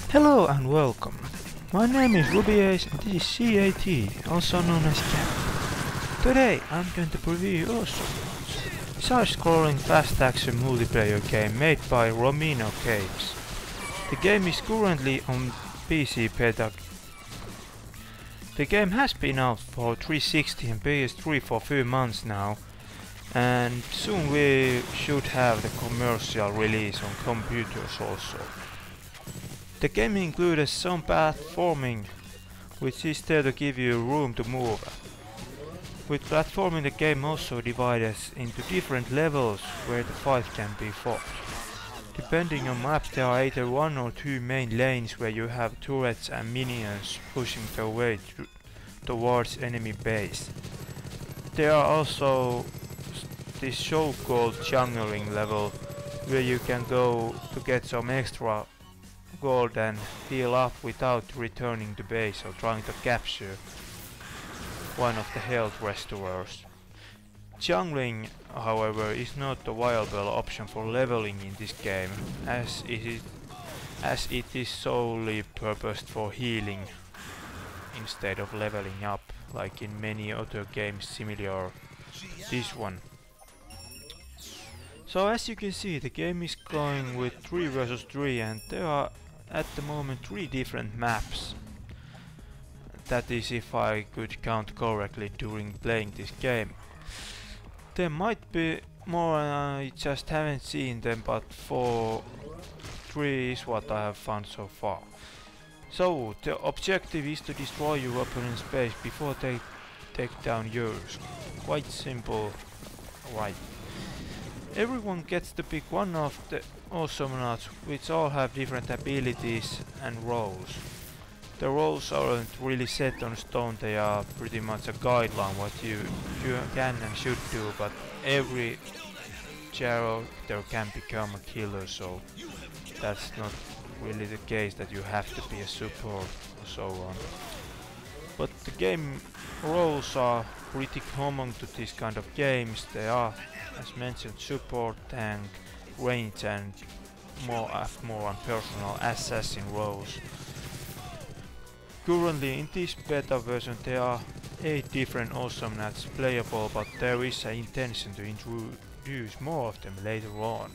Hello and welcome. My name is Rubyace and this is CAT, also known as Cat. Today I'm going to preview Awesomenauts, side-scrolling fast-action multiplayer game made by Ronimo Games. The game is currently on PC beta. The game has been out for 360 and PS3 for a few months now, and soon we should have the commercial release on computers also. The game includes some platforming, which is there to give you room to move. With platforming, the game also divides into different levels where the fight can be fought. Depending on maps, there are either one or two main lanes where you have turrets and minions pushing their way towards enemy base. There are also this so-called jungling level where you can go to get some extra gold and heal up without returning to base or trying to capture one of the health restorers. Jungling, however, is not a viable option for leveling in this game, as it is solely purposed for healing instead of leveling up, like in many other games similar to this one. So as you can see, the game is going with 3 versus 3 and there are at the moment 3 different maps. That is if I could count correctly during playing this game. There might be more and I just haven't seen them, but 3 is what I have found so far. So the objective is to destroy your opponent's base before they take down yours. Quite simple, right? Everyone gets to pick one of the Awesomenauts, which all have different abilities and roles. The roles aren't really set on stone, they are pretty much a guideline what you can and should do, but every character can become a killer, so that's not really the case that you have to be a support or so on. But the game roles are pretty common to this kind of games. They are, as mentioned, support, tank, range and more personal assassin roles. Currently in this beta version there are 8 different Awesomenauts playable, but there is an intention to introduce more of them later on.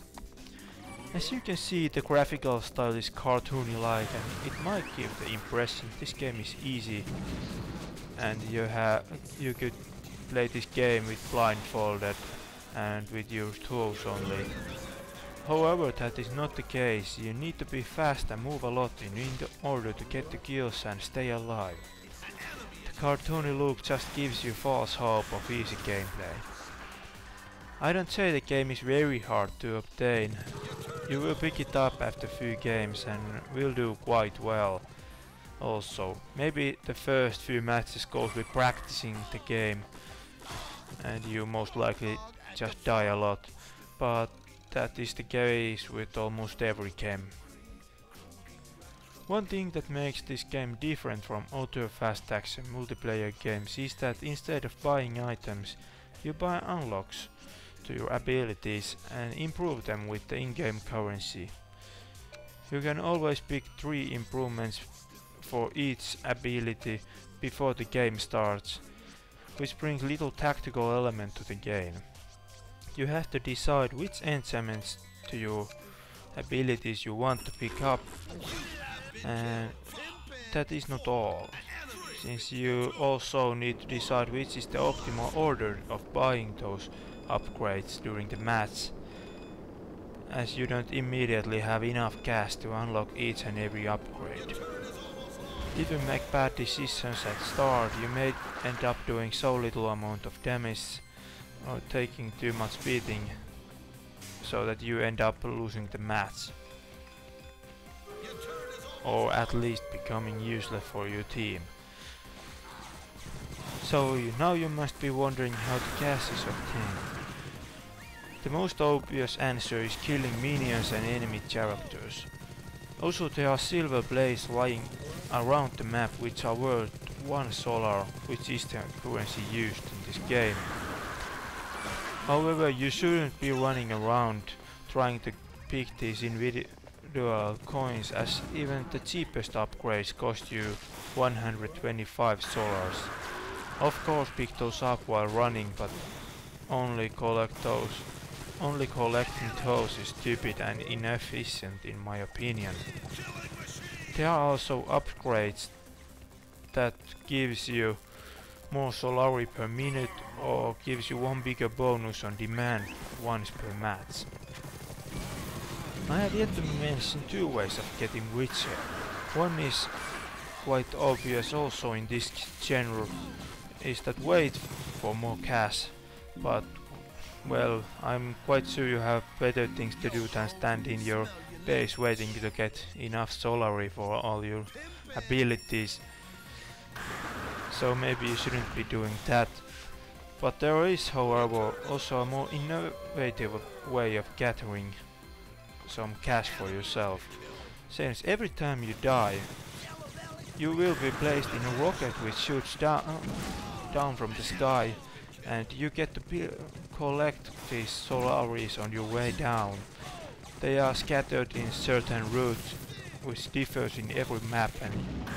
As you can see, the graphical style is cartoony-like and it might give the impression this game is easy and you could play this game with blindfolded and with your tools only. However, that is not the case. You need to be fast and move a lot in order to get the kills and stay alive. The cartoony look just gives you false hope of easy gameplay. I don't say the game is very hard to obtain. You will pick it up after a few games and will do quite well. Also, maybe the first few matches goes with practicing the game and you most likely just die a lot, but that is the case with almost every game. One thing that makes this game different from other fast action multiplayer games is that instead of buying items, you buy unlocks to your abilities and improve them with the in-game currency. You can always pick 3 improvements for each ability before the game starts, which brings little tactical element to the game. You have to decide which enchantments to your abilities you want to pick up, and that is not all, since you also need to decide which is the optimal order of buying those upgrades during the match, as you don't immediately have enough cash to unlock each and every upgrade. If you make bad decisions at start, you may end up doing so little amount of damage or taking too much beating so that you end up losing the match, or at least becoming useless for your team. So now you must be wondering how the cash is obtained. The most obvious answer is killing minions and enemy characters. Also there are silver blades lying around the map which are worth 1 solar, which is the currency used in this game. However, you shouldn't be running around trying to pick these dual coins, as even the cheapest upgrades cost you 125 solars. Of course pick those up while running, but only collecting those is stupid and inefficient in my opinion. There are also upgrades that gives you more solari per minute or gives you one bigger bonus on demand once per match. I have yet to mention two ways of getting richer. One is quite obvious also in this genre, is that wait for more cash, but well, I'm quite sure you have better things to do than stand in your base waiting to get enough solari for all your abilities. So maybe you shouldn't be doing that. But there is, however, also a more innovative way of gathering some cash for yourself. Since every time you die, you will be placed in a rocket which shoots down from the sky, and you get to collect these solaris on your way down. They are scattered in certain routes which differs in every map, and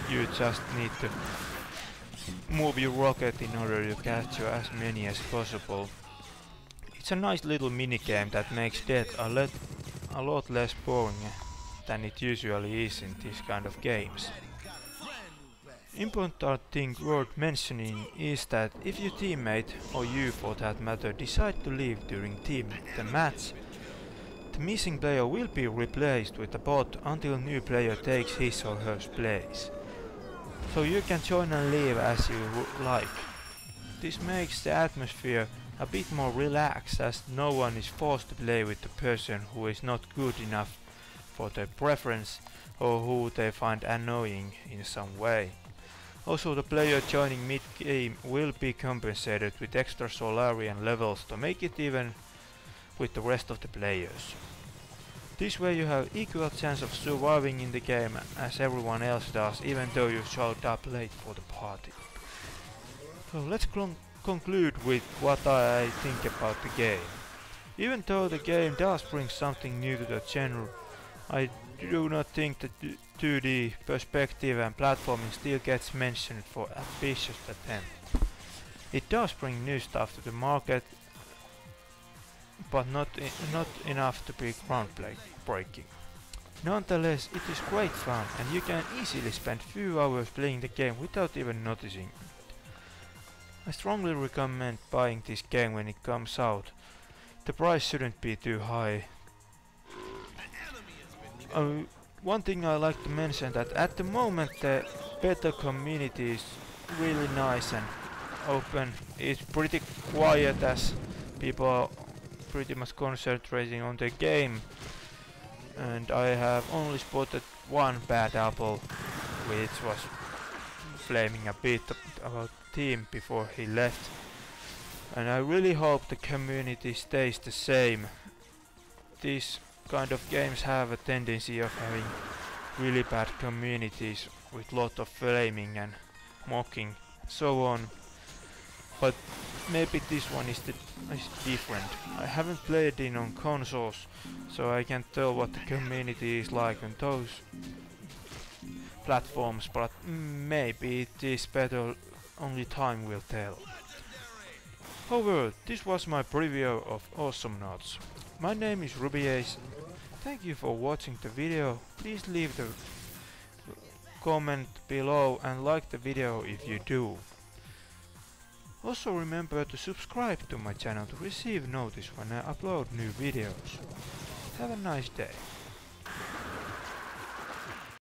you just need to move your rocket in order to capture as many as possible. It's a nice little minigame that makes death a lot less boring than it usually is in this kind of games. Important thing worth mentioning is that if your teammate, or you for that matter, decide to leave during the match, the missing player will be replaced with a bot until new player takes his or her place. So you can join and leave as you like. This makes the atmosphere a bit more relaxed, as no one is forced to play with the person who is not good enough for their preference or who they find annoying in some way. Also, the player joining mid-game will be compensated with extra solari and levels to make it even with the rest of the players. This way you have equal chance of surviving in the game as everyone else does, even though you showed up late for the party. So let's conclude with what I think about the game. Even though the game does bring something new to the genre, I do not think that 2D perspective and platforming still gets mentioned for ambitious attempt. It does bring new stuff to the market, but not enough to be groundbreaking. Nonetheless, it is great fun, and you can easily spend few hours playing the game without even noticing it. I strongly recommend buying this game when it comes out. The price shouldn't be too high. One thing I like to mention that at the moment the beta community is really nice and open. It's pretty quiet as people are pretty much concentrating on the game, and I have only spotted one bad apple, which was flaming a bit about the team before he left, and I really hope the community stays the same. These kind of games have a tendency of having really bad communities with lot of flaming and mocking, so on. But maybe this one is different. I haven't played it on consoles, so I can't tell what the community is like on those platforms, but maybe it is better, only time will tell. However, this was my preview of Awesomenauts. My name is Rubyace. Thank you for watching the video. Please leave the comment below and like the video if you do. Also remember to subscribe to my channel to receive notice when I upload new videos. Have a nice day.